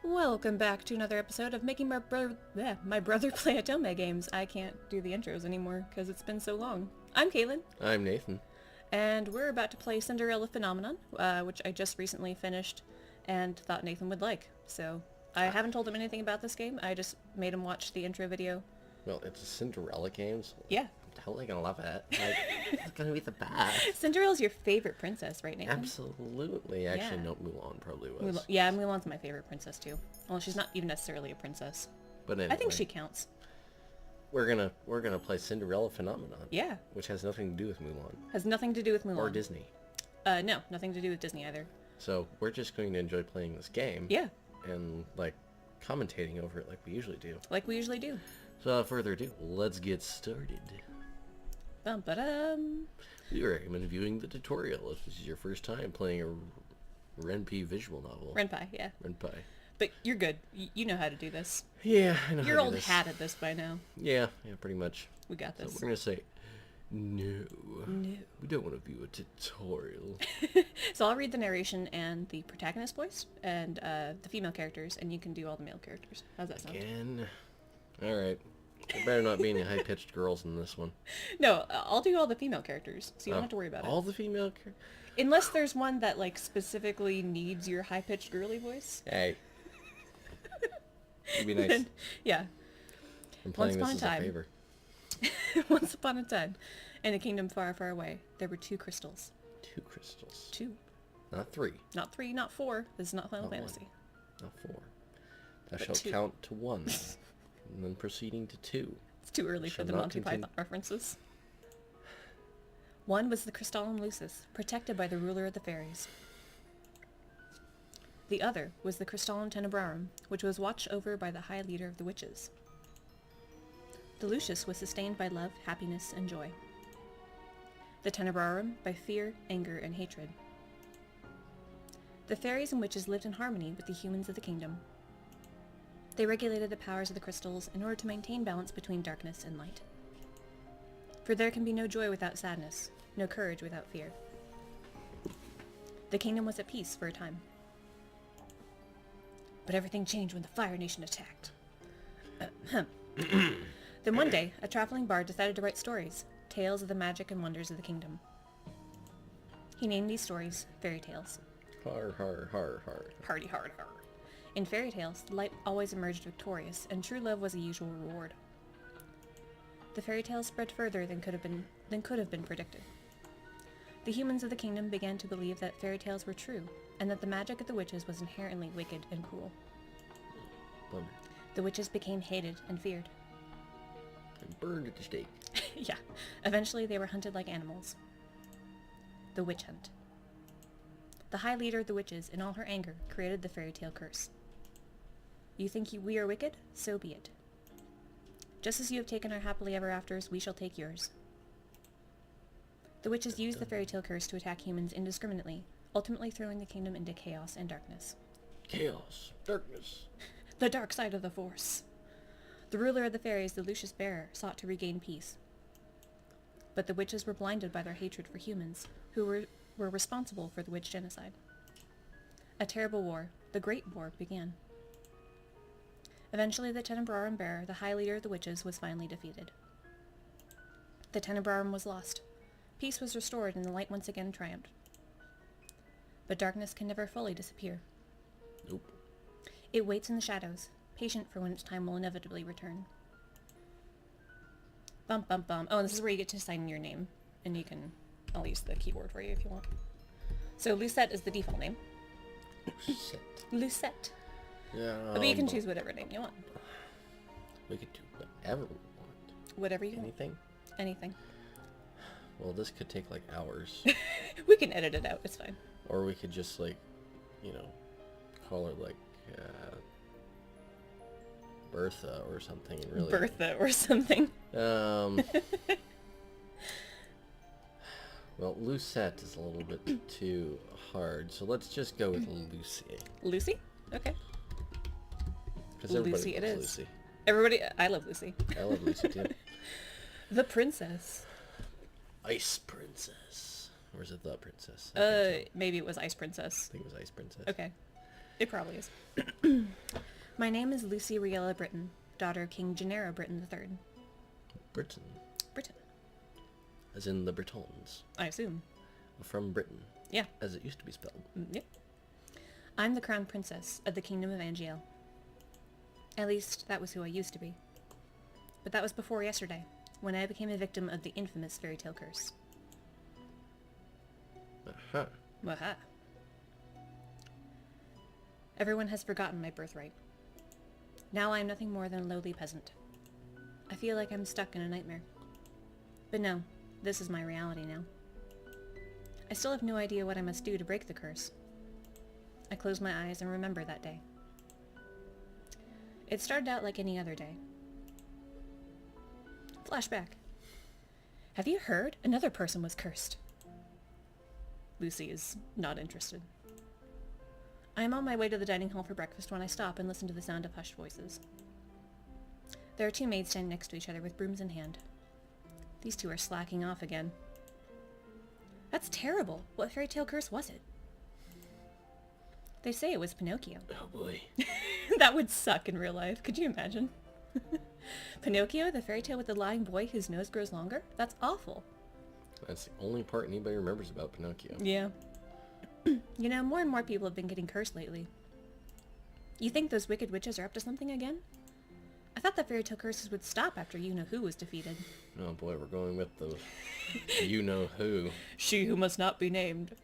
Welcome back to another episode of Making My Brother Play Atome games. I can't do the intros anymore because it's been so long. I'm Caitlin, I'm Nathan. and we're about to play Cinderella Phenomenon, which I just recently finished and thought Nathan would like. So I haven't told him anything about this game. I just made him watch the intro video. Well, it's a Cinderella game, so Yeah. I'm totally gonna love it. Like, it's gonna be the best. Cinderella's your favorite princess, right, Nathan? Absolutely. Actually, Yeah. no, Mulan probably was. Yeah, Mulan's my favorite princess too. Well, she's not even necessarily a princess. But anyway, I think she counts. we're gonna play Cinderella Phenomenon. Yeah. Which has nothing to do with Mulan Has nothing to do with Mulan. or Disney. No, nothing to do with Disney either. So we're just going to enjoy playing this game. Yeah, And like commentating over it like we usually do. like we usually do. So without further ado, let's get started. Bum-ba-dum. We recommend viewing the tutorial if this is your first time playing a Renpy visual novel. Renpai, yeah. Renpai. But you're good. You know how to do this. Yeah, I know. You're how to old do this. hat at this by now. Yeah, pretty much. We got So this. we're gonna say, no, No. we don't want to view a tutorial. So I'll read the narration and the protagonist voice and the female characters, and you can do all the male characters. How's that sound? Again. All right. There better not be any high-pitched girls in this one. No, I'll do all the female characters, so you don't have to worry about All it. the female Unless there's one that like specifically needs your high-pitched girly voice. Hey. It'd be nice. Then, yeah. I'm playing Once this upon as a a time. favor. Once upon a time, in a kingdom far, far away, there were 2 crystals. 2 crystals. 2. Not 3. Not 3, not 4. This is not Final Not one. Fantasy. Not 4. Thou But shalt 2. count to 1. And then proceeding to 2. It's too early for Shall the not Monty continue. Python references. One was the Crystallum Lucis, protected by the ruler of the fairies. The other was the Crystallum Tenebrarum, which was watched over by the high leader of the witches. The Lucius was sustained by love, happiness, and joy. The Tenebrarum by fear, anger, and hatred. The fairies and witches lived in harmony with the humans of the kingdom. They regulated the powers of the crystals in order to maintain balance between darkness and light. For there can be no joy without sadness, no courage without fear. The kingdom was at peace for a time. But everything changed when the Fire Nation attacked. Then one day, a traveling bard decided to write stories, tales of the magic and wonders of the kingdom. He named these stories fairy tales. Har, har, har, har. Hardy hard har. In fairy tales, light always emerged victorious, and true love was a usual reward. The fairy tales spread further than could have been predicted. The humans of the kingdom began to believe that fairy tales were true, and that the magic of the witches was inherently wicked and cruel. Bummer. The witches became hated and feared. And burned at the stake. Yeah. Eventually they were hunted like animals. The witch hunt. The high leader of the witches, in all her anger, created the fairy tale curse. You think we are wicked? So be it. Just as you have taken our happily ever afters, we shall take yours. The witches used the fairy tale curse to attack humans indiscriminately, ultimately throwing the kingdom into chaos and darkness. Chaos. Darkness. The dark side of the Force. The ruler of the fairies, the Lucius Bearer, sought to regain peace. But the witches were blinded by their hatred for humans, who were responsible for the witch genocide. A terrible war, the Great War, began. Eventually the Tenebrarum Bearer, the high leader of the witches, was finally defeated. The Tenebrarum was lost. Peace was restored and the light once again triumphed. But darkness can never fully disappear. Nope. It waits in the shadows, patient for when its time will inevitably return. Bum bum bum. Oh, and this is where you get to sign your name. And you can... I'll use the keyboard for you if you want. So Lucette is the default name. Shit. Lucette. Yeah. But you can choose whatever name you want. We could do whatever we want. Whatever you want. Anything? Anything. Well, this could take like hours. We can edit it out. It's fine. Or we could just like, call her like Bertha or something. Really. Bertha or something. Well, Lucette is a little bit too hard, so let's just go with Lucy. Lucy? Okay. Because everybody Lucy it loves is. Lucy. Everybody... I love Lucy. I love Lucy too. The princess. Ice Princess. Or is it the Princess? Maybe it was Ice Princess. I think it was Ice Princess. Okay. It probably is. My name is Lucy Riella Britton, daughter of King Gennaro Britton III. Britain. Britain, As in the Britons. I assume. From Britain. Yeah. As it used to be spelled. Yep. I'm the crown princess of the kingdom of Angiel. At least, that was who I used to be. But that was before yesterday, when I became a victim of the infamous fairy tale curse. Aha. Waha. Everyone has forgotten my birthright. Now I am nothing more than a lowly peasant. I feel like I'm stuck in a nightmare. But no, this is my reality now. I still have no idea what I must do to break the curse. I close my eyes and remember that day. It started out like any other day. Flashback. Have you heard? Another person was cursed. Lucy is not interested. I am on my way to the dining hall for breakfast when I stop and listen to the sound of hushed voices. There are two maids standing next to each other with brooms in hand. These two are slacking off again. That's terrible. What fairy tale curse was it? They say it was Pinocchio. Oh boy. That would suck in real life. Could you imagine? Pinocchio, the fairy tale with the lying boy whose nose grows longer? That's awful. That's the only part anybody remembers about Pinocchio. Yeah. You know, more and more people have been getting cursed lately. You think those wicked witches are up to something again? I thought that fairy tale curses would stop after you-know-who was defeated. Oh boy, we're going with the you-know-who. She who must not be named.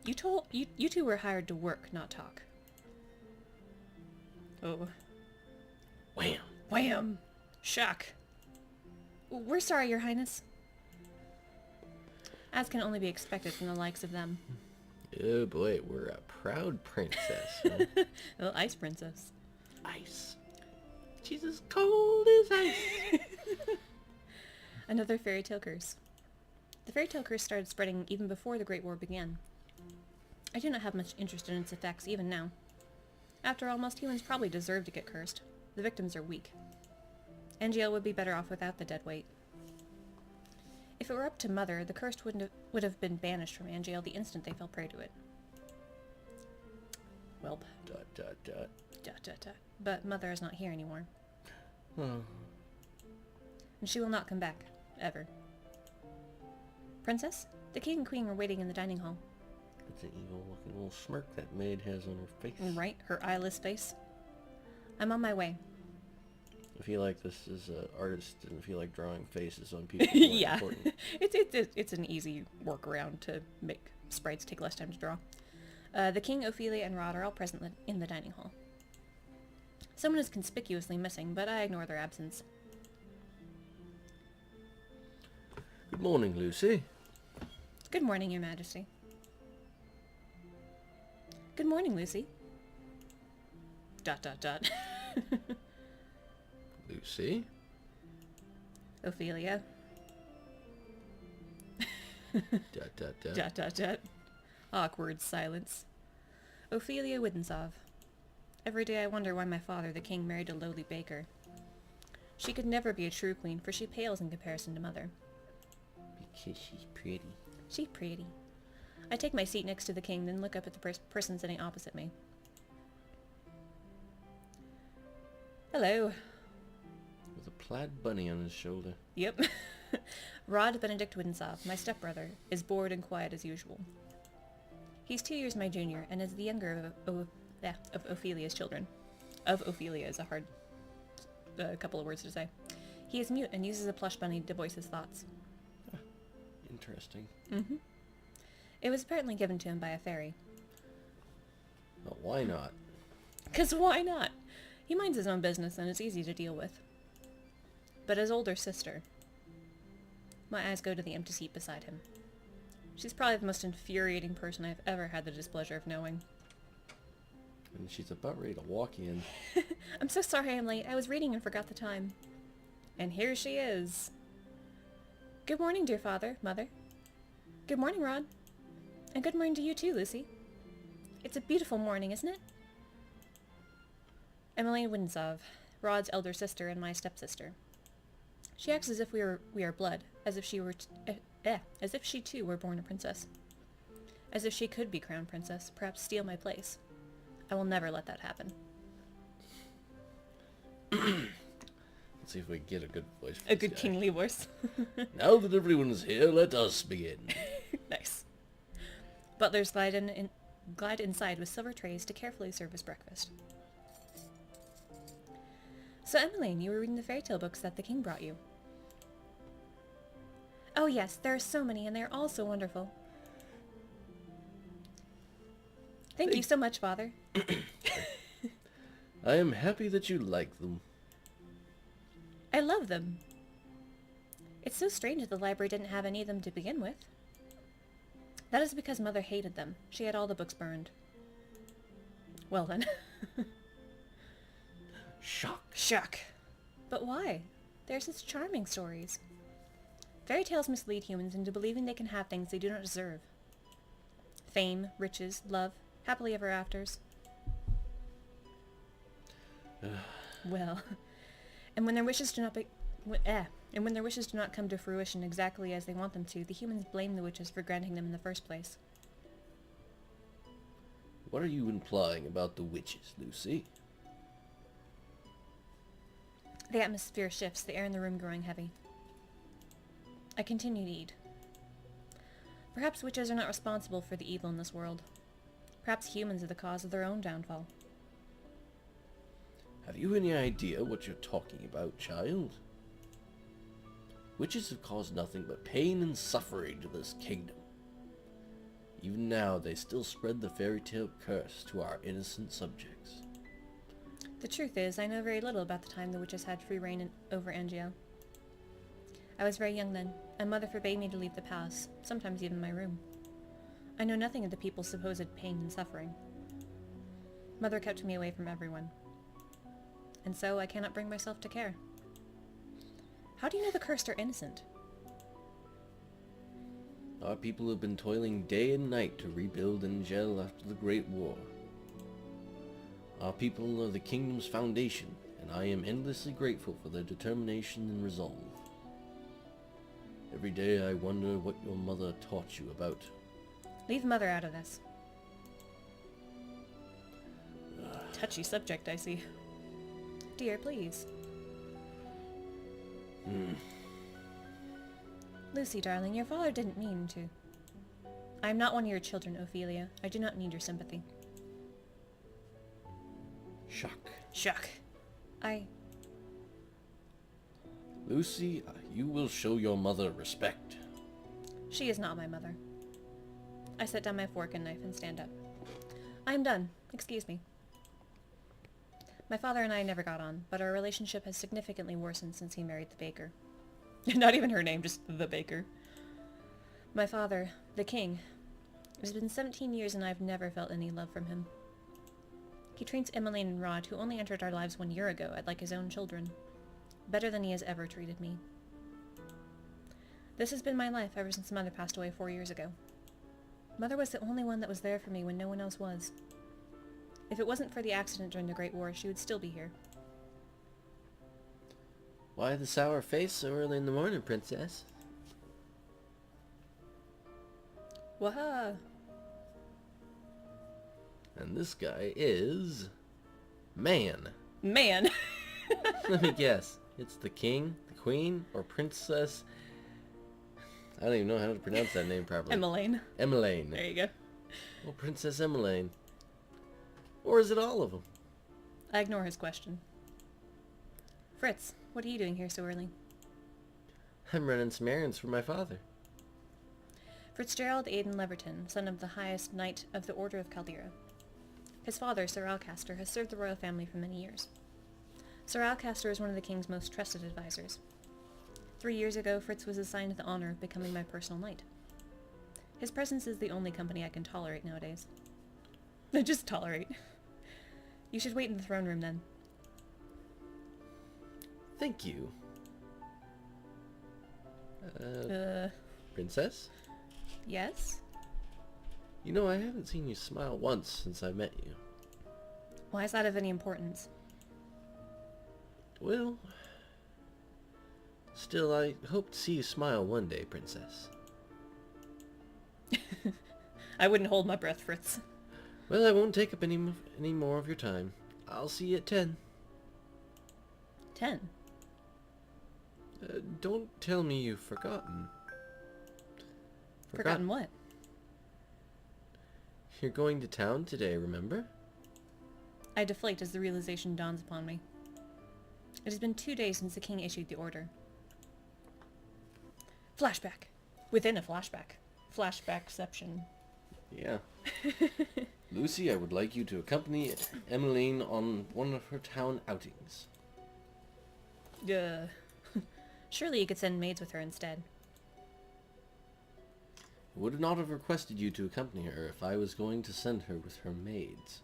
You two were hired to work, not talk. Oh. Wham! Wham! Shock. We're sorry, Your Highness. As can only be expected from the likes of them. Oh boy, we're a proud princess. Huh? Well, Ice Princess. Ice. She's as cold as ice. Another fairy tale curse. The fairy tale curse started spreading even before the Great War began. I do not have much interest in its effects even now. After all, most humans probably deserve to get cursed. The victims are weak. Angiel would be better off without the dead weight. If it were up to Mother, the curse would have been banished from Angiel the instant they fell prey to it. Welp. Dot, dot, dot. Dot, dot, dot. But Mother is not here anymore. Oh. And she will not come back. Ever. Princess? The king and queen were waiting in the dining hall. It's an evil-looking little smirk that maid has on her face. Right? Her eyeless face. I'm on my way. I feel like this is an artist didn't feel like drawing faces on people. Who Yeah. Important. It's an easy workaround to make sprites take less time to draw. The king, Ophelia, and Rod are all present in the dining hall. Someone is conspicuously missing, but I ignore their absence. Good morning, Lucy. Good morning, Your Majesty. Good morning, Lucy. Dot, dot, dot. Lucy? Ophelia. Dot, dot, dot. Dot, dot, dot. Awkward silence. Ophelia Widensov. Every day I wonder why my father, the king, married a lowly baker. She could never be a true queen, for she pales in comparison to Mother. Because she's pretty. She's pretty. I take my seat next to the king, then look up at the person sitting opposite me. Hello. With a plaid bunny on his shoulder. Yep. Rod Benedict Widensov, my stepbrother, is bored and quiet as usual. He's 2 years my junior, and is the younger of Ophelia's children. Of Ophelia is a hard couple of words to say. He is mute and uses a plush bunny to voice his thoughts. Interesting. Mm-hmm. It was apparently given to him by a fairy. Well, why not? 'Cause why not? He minds his own business and is easy to deal with. But his older sister... My eyes go to the empty seat beside him. She's probably the most infuriating person I've ever had the displeasure of knowing. And she's about ready to walk in. I'm so sorry I'm late. I was reading and forgot the time. And here she is. Good morning, dear father, mother. Good morning, Rod. And good morning to you too, Lucy. It's a beautiful morning, isn't it? Emmeline Winsov, Rod's elder sister and my stepsister. She acts as if we are blood, as if she were as if she too were born a princess. As if she could be crown princess, perhaps steal my place. I will never let that happen. Let's see if we can get a good voice for A this good guy. kingly voice. Now that everyone is here, let us begin. Nice. Butlers glide inside with silver trays to carefully serve his breakfast. So, Emmeline, you were reading the fairy tale books that the king brought you. Oh yes, there are so many, and they are all so wonderful. Thank you so much, Father. I am happy that you like them. I love them. It's so strange that the library didn't have any of them to begin with. That is because Mother hated them. She had all the books burned. Well then. Shock. Shock. But why? They're such charming stories. Fairy tales mislead humans into believing they can have things they do not deserve. Fame, riches, love, happily ever afters. Well, and when their wishes do not when their wishes do not come to fruition exactly as they want them to, the humans blame the witches for granting them in the first place. What are you implying about the witches, Lucy? The atmosphere shifts, the air in the room growing heavy. I continue to eat. Perhaps witches are not responsible for the evil in this world. Perhaps humans are the cause of their own downfall. Have you any idea what you're talking about, child? Witches have caused nothing but pain and suffering to this kingdom. Even now, they still spread the fairy tale curse to our innocent subjects. The truth is, I know very little about the time the witches had free reign over Angio. I was very young then, and Mother forbade me to leave the palace, sometimes even my room. I know nothing of the people's supposed pain and suffering. Mother kept me away from everyone. And so I cannot bring myself to care. How do you know the cursed are innocent? Our people have been toiling day and night to rebuild Angel after the Great War. Our people are the kingdom's foundation, and I am endlessly grateful for their determination and resolve. Every day I wonder what your mother taught you about. Leave Mother out of this. Touchy subject, I see. Dear, please. Lucy, darling, your father didn't mean to. I am not one of your children, Ophelia. I do not need your sympathy. Shock. Shock. Lucy, you will show your mother respect. She is not my mother. I set down my fork and knife and stand up. I am done. Excuse me. My father and I never got on, but our relationship has significantly worsened since he married the baker. Not even her name, just the baker. My father, the king, it has been 17 years and I've never felt any love from him. He treats Emmeline and Rod, who only entered our lives 1 year ago, like his own children. Better than he has ever treated me. This has been my life ever since Mother passed away 4 years ago. Mother was the only one that was there for me when no one else was. If it wasn't for the accident during the Great War, she would still be here. Why the sour face so early in the morning, princess? Waha! And this guy is... Man. Man! Let me guess. It's the king, the queen, or princess... I don't even know how to pronounce that name properly. Emmeline. Emmeline. There you go. Well, Princess Emmeline. Or is it all of them? I ignore his question. Fritz, what are you doing here so early? I'm running some errands for my father. Fitzgerald Aidan Leverton, son of the highest knight of the Order of Caldera. His father, Sir Alcaster, has served the royal family for many years. Sir Alcaster is one of the king's most trusted advisors. 3 years ago, Fritz was assigned the honor of becoming my personal knight. His presence is the only company I can tolerate nowadays. Just tolerate. You should wait in the throne room then. Thank you. Uh, Princess? yes? You know, I haven't seen you smile once since I met you. Why is that of any importance? Well... Still, I hope to see you smile one day, Princess. I wouldn't hold my breath, Fritz. Well, I won't take up any more of your time. I'll see you at 10. 10. Don't tell me you've forgotten. Forgotten what? You're going to town today, remember? I deflate as the realization dawns upon me. It has been 2 days since the king issued the order. Flashback. Within a flashback. Flashbackception. Yeah. Lucy, I would like you to accompany Emmeline on one of her town outings. Surely you could send maids with her instead. I would not have requested you to accompany her if I was going to send her with her maids.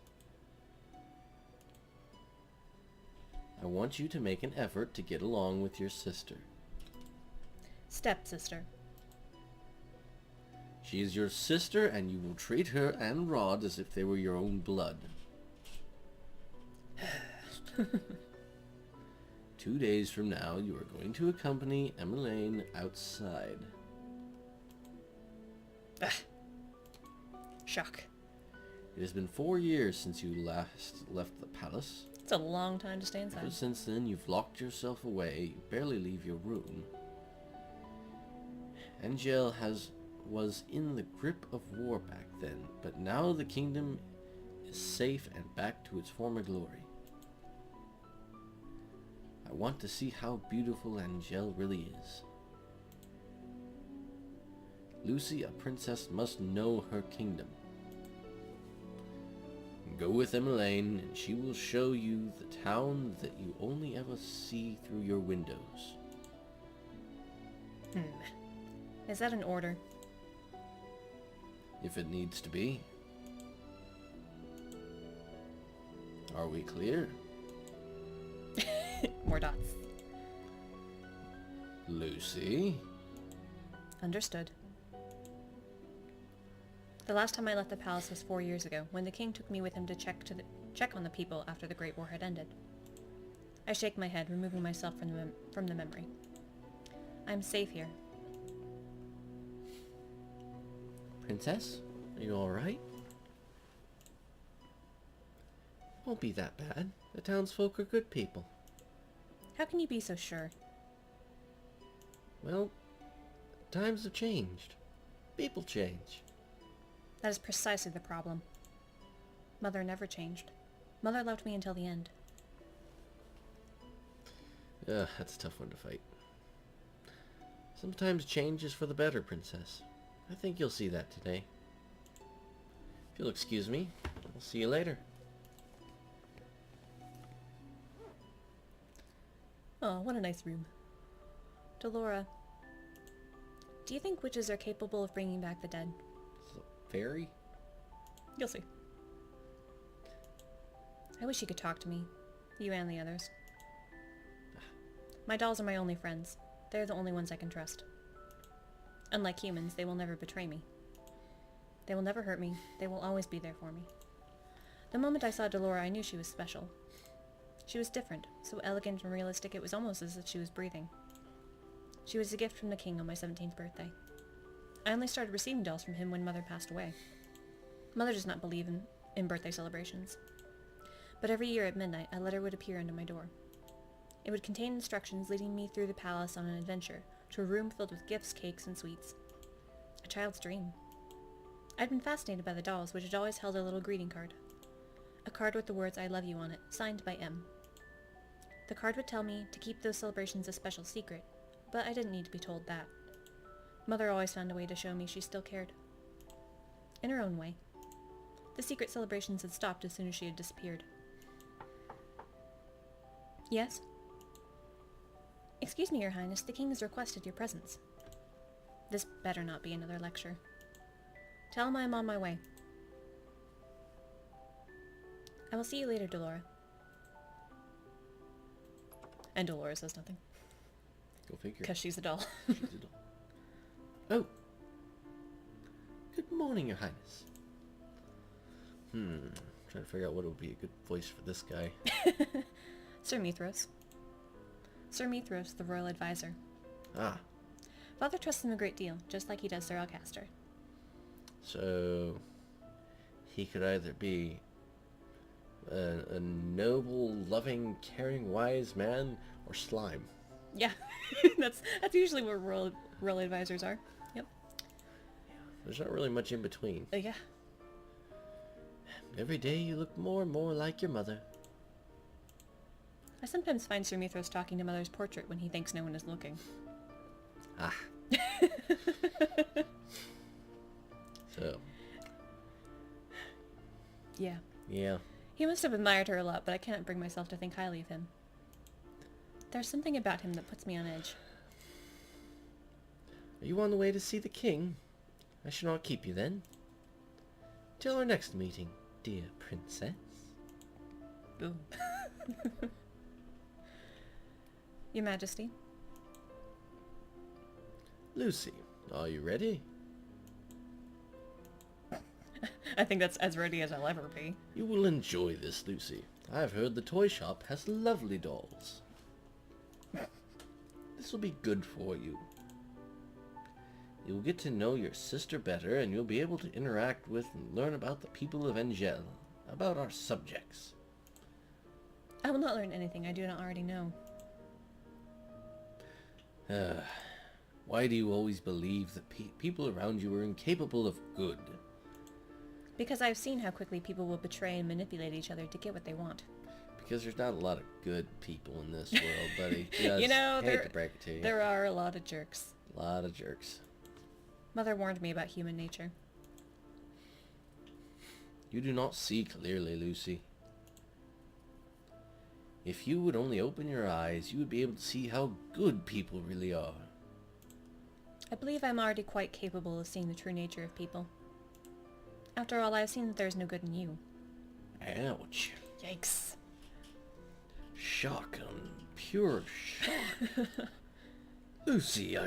I want you to make an effort to get along with your sister. Stepsister. She is your sister, and you will treat her and Rod as if they were your own blood. 2 days from now, you are going to accompany Emmeline outside. Shock. It has been 4 years since you last left the palace. It's a long time to stay inside. Ever since then, you've locked yourself away. You barely leave your room. Angel was in the grip of war back then, but now the kingdom is safe and back to its former glory. I want to see how beautiful Angel really is. Lucy, a princess must know her kingdom. Go with Emmeline, and she will show you the town that you only ever see through your windows. Is that an order? If it needs to be. Are we clear? More dots. Lucy? Understood. The last time I left the palace was 4 years ago, when the king took me with him to check on the people after the Great War had ended. I shake my head, removing myself from the memory. I am safe here. Princess? Are you alright? Won't be that bad. The townsfolk are good people. How can you be so sure? Well, times have changed. People change. That is precisely the problem. Mother never changed. Mother loved me until the end. That's a tough one to fight. Sometimes change is for the better, Princess. I think you'll see that today. If you'll excuse me, I'll see you later. Oh, what a nice room. Delora, do you think witches are capable of bringing back the dead? Fairy? You'll see. I wish you could talk to me. You and the others. My dolls are my only friends. They're the only ones I can trust. Unlike humans, they will never betray me. They will never hurt me. They will always be there for me. The moment I saw Delora, I knew she was special. She was different, so elegant and realistic it was almost as if she was breathing. She was a gift from the king on my 17th birthday. I only started receiving dolls from him when Mother passed away. Mother does not believe in birthday celebrations. But every year at midnight, a letter would appear under my door. It would contain instructions leading me through the palace on an adventure to a room filled with gifts, cakes, and sweets. A child's dream. I'd been fascinated by the dolls, which had always held a little greeting card. A card with the words "I love you" on it, signed by M. The card would tell me to keep those celebrations a special secret, but I didn't need to be told that. Mother always found a way to show me she still cared. In her own way. The secret celebrations had stopped as soon as she had disappeared. Yes? Excuse me, Your Highness, the king has requested your presence. This better not be another lecture. Tell him I am on my way. I will see you later, Delora. And Delora says nothing. Go figure. Because she's a doll. She's a doll. Oh. Good morning, Your Highness. Trying to figure out what would be a good voice for this guy. Sir Mithros. Sir Mithros, the royal advisor. Ah. Father trusts him a great deal, just like he does Sir Alcaster. So, he could either be a noble, loving, caring, wise man, or slime. Yeah, that's usually where royal advisors are. Yep. There's not really much in between. Yeah. Every day you look more and more like your mother. I sometimes find Sir Mithras talking to Mother's portrait when he thinks no one is looking. Ah. So. Yeah. Yeah. He must have admired her a lot, but I can't bring myself to think highly of him. There's something about him that puts me on edge. Are you on the way to see the king? I shall not keep you then. Till our next meeting, dear princess. Ooh. Your Majesty. Lucy, are you ready? I think that's as ready as I'll ever be. You will enjoy this, Lucy. I've heard the toy shop has lovely dolls. This will be good for you. You'll get to know your sister better, and you'll be able to interact with and learn about the people of Angel, about our subjects. I will not learn anything I do not already know. Why do you always believe that people around you are incapable of good? Because I've seen how quickly people will betray and manipulate each other to get what they want. Because there's not a lot of good people in this world, buddy. Just You know, hate to break it to you. there are a lot of jerks. A lot of jerks. Mother warned me about human nature. You do not see clearly, Lucy. If you would only open your eyes, you would be able to see how good people really are. I believe I'm already quite capable of seeing the true nature of people. After all, I've seen that there's no good in you. Ouch. Yikes. Shock on pure shock. Lucy,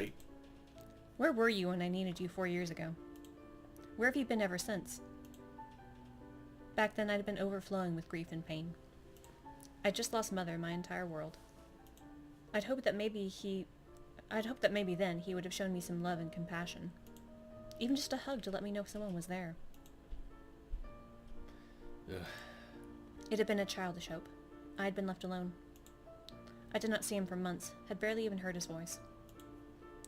Where were you when I needed you 4 years ago? Where have you been ever since? Back then I'd been overflowing with grief and pain. I'd just lost Mother, my entire world. I'd hoped that maybe then he would have shown me some love and compassion. Even just a hug to let me know someone was there. Ugh. It had been a childish hope. I had been left alone. I did not see him for months, had barely even heard his voice.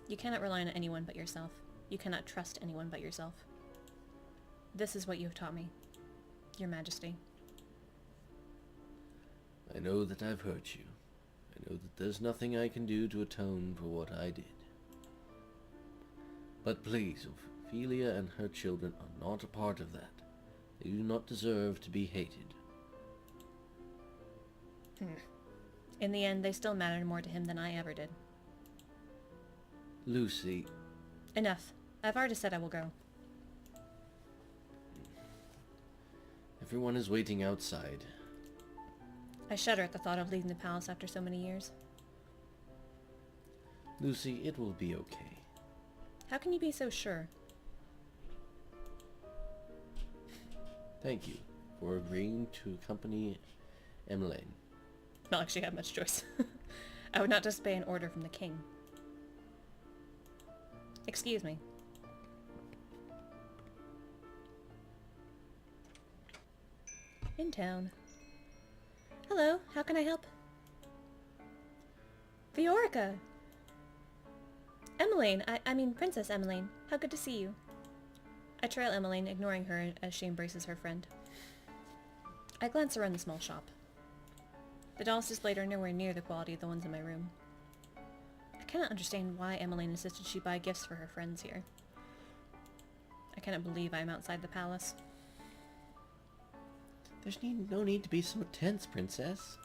You cannot rely on anyone but yourself. You cannot trust anyone but yourself. This is what you have taught me, Your Majesty. I know that I've hurt you. I know that there's nothing I can do to atone for what I did. But please, Ophelia and her children are not a part of that. They do not deserve to be hated. In the end, they still mattered more to him than I ever did. Lucy. Enough. I've already said I will go. Everyone is waiting outside. I shudder at the thought of leaving the palace after so many years. Lucy, it will be okay. How can you be so sure? Thank you for agreeing to accompany Emmeline. Not like she had much choice. I would not disobey an order from the king. Excuse me. In town. Hello, how can I help? Viorica! Emmeline, I mean Princess Emmeline. How good to see you. I trail Emmeline, ignoring her as she embraces her friend. I glance around the small shop. The dolls displayed are nowhere near the quality of the ones in my room. I cannot understand why Emmeline insisted she buy gifts for her friends here. I cannot believe I am outside the palace. There's no need to be so tense, Princess.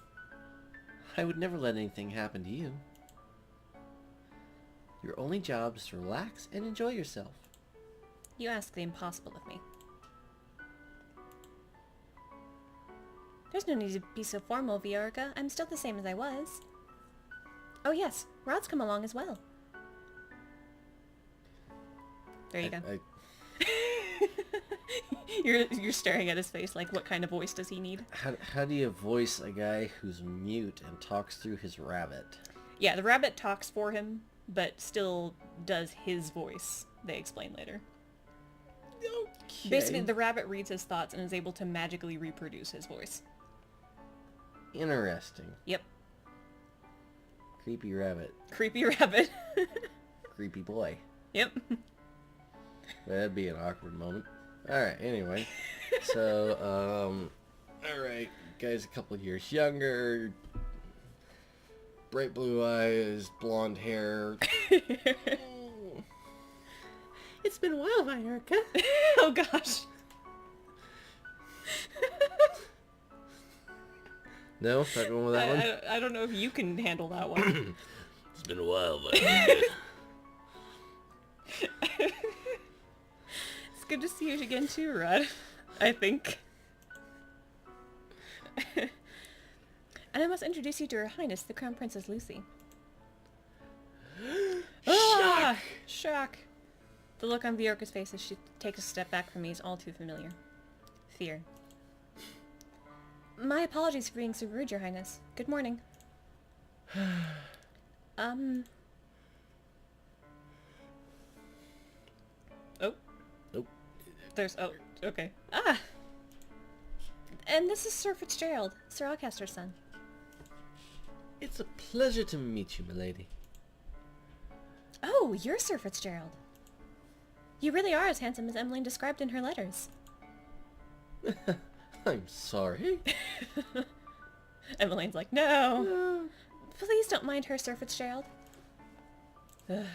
I would never let anything happen to you. Your only job is to relax and enjoy yourself. You ask the impossible of me. There's no need to be so formal, Viorica. I'm still the same as I was. Oh yes, Rod's come along as well. There you go. You're staring at his face like, what kind of voice does he need? How do you voice a guy who's mute and talks through his rabbit? Yeah, the rabbit talks for him, but still does his voice. They explain later. Okay. Basically, the rabbit reads his thoughts and is able to magically reproduce his voice. Interesting. Yep. Creepy rabbit. Creepy rabbit. Creepy boy. Yep. That'd be an awkward moment. Alright, anyway. So, alright, guy's a couple years younger. Bright blue eyes, blonde hair. It's been a while, Erica. Oh gosh. No? Not going with that one? I don't know if you can handle that one. It's been a while, but... It's good to see you again too, Rod. I think. And I must introduce you to Her Highness, the Crown Princess Lucy. Shock! Shock! The look on Viorka's face as she takes a step back from me is all too familiar. Fear. My apologies for being so rude, Your Highness. Good morning. Oh. Nope. Oh, okay. Ah! And this is Sir Fitzgerald, Sir Alcaster's son. It's a pleasure to meet you, milady. Oh, you're Sir Fitzgerald. You really are as handsome as Emmeline described in her letters. I'm sorry. Emmeline's like, no. Please don't mind her, Sir Fitzgerald. I'm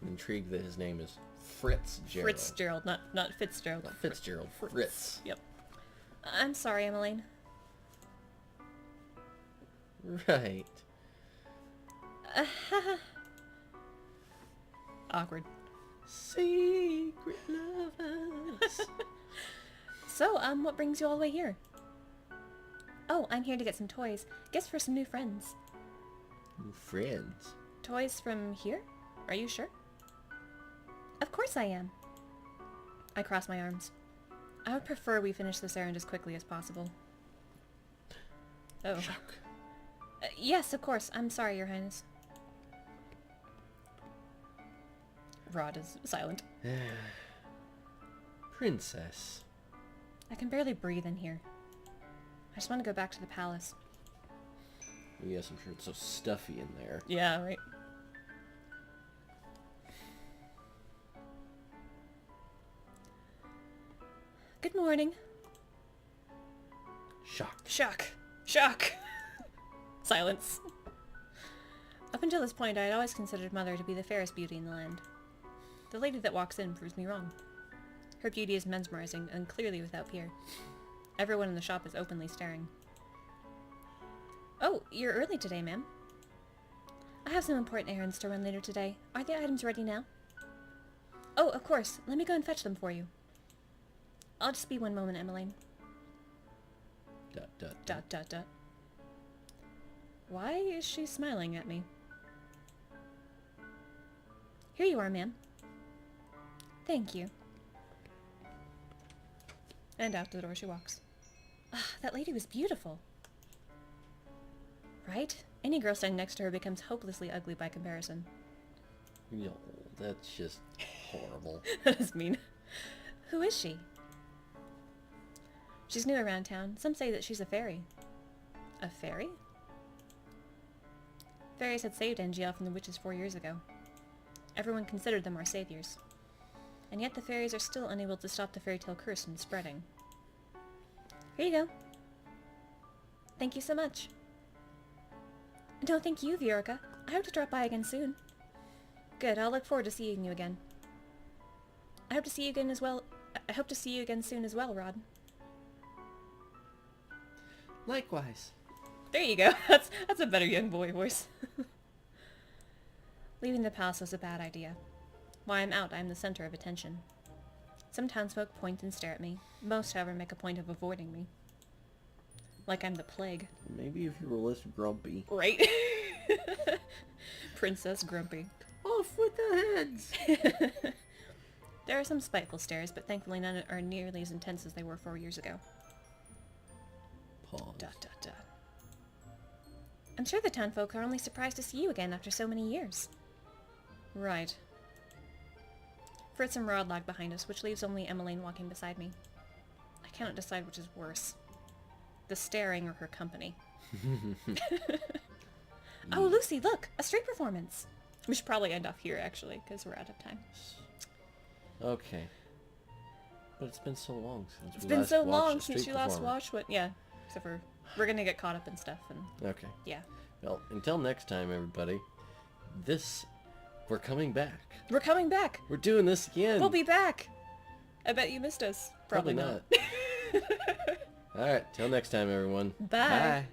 intrigued that his name is Fitzgerald. Fitzgerald, not Fitzgerald. Not Fitzgerald. Fritz. Yep. I'm sorry, Emmeline. Right. Awkward. Secret lovers. So, what brings you all the way here? Oh, I'm here to get some toys. Gifts for some new friends. New friends? Toys from here? Are you sure? Of course I am. I cross my arms. I would prefer we finish this errand as quickly as possible. Oh. Shock. Yes, of course. I'm sorry, Your Highness. Rod is silent. Princess. I can barely breathe in here. I just want to go back to the palace. Yes, I'm sure it's so stuffy in there. Yeah, right. Good morning. Shock. Shock. Shock. Silence. Up until this point, I had always considered Mother to be the fairest beauty in the land. The lady that walks in proves me wrong. Her beauty is mesmerizing and clearly without peer. Everyone in the shop is openly staring. Oh, you're early today, ma'am. I have some important errands to run later today. Are the items ready now? Oh, of course. Let me go and fetch them for you. I'll just be one moment, Emmeline. ... Why is she smiling at me? Here you are, ma'am. Thank you. And out the door she walks. Ah, that lady was beautiful. Right? Any girl standing next to her becomes hopelessly ugly by comparison. Yo, that's just horrible. That is mean. Who is she? She's new around town. Some say that she's a fairy. A fairy? Fairies had saved NGL from the witches 4 years ago. Everyone considered them our saviors. And yet the fairies are still unable to stop the fairy tale curse from spreading. Here you go. Thank you so much. No, thank you, Viorka. I hope to drop by again soon. Good, I'll look forward to seeing you again. I hope to see you again as well. I hope to see you again soon as well, Rod. Likewise. There you go. That's a better young boy voice. Leaving the palace was a bad idea. While I'm out, I'm the center of attention. Some townsfolk point and stare at me. Most, however, make a point of avoiding me. Like I'm the plague. Maybe if you were less grumpy. Right? Princess Grumpy. Off with the heads! There are some spiteful stares, but thankfully none are nearly as intense as they were 4 years ago. Pause. ... I'm sure the townfolk are only surprised to see you again after so many years. Right. Fritz and Rod lag behind us, which leaves only Emmeline walking beside me. I cannot decide which is worse. The staring or her company. Oh, Lucy, look! A street performance! We should probably end off here, actually, because we're out of time. Okay. But it's been so long since It's been so long since you last watched what... Yeah, except for... We're gonna get caught up in stuff, and... Okay. Yeah. Well, until next time, everybody. We're coming back. We're coming back! We're doing this again! We'll be back! I bet you missed us. Probably not. Alright, till next time, everyone. Bye. Bye.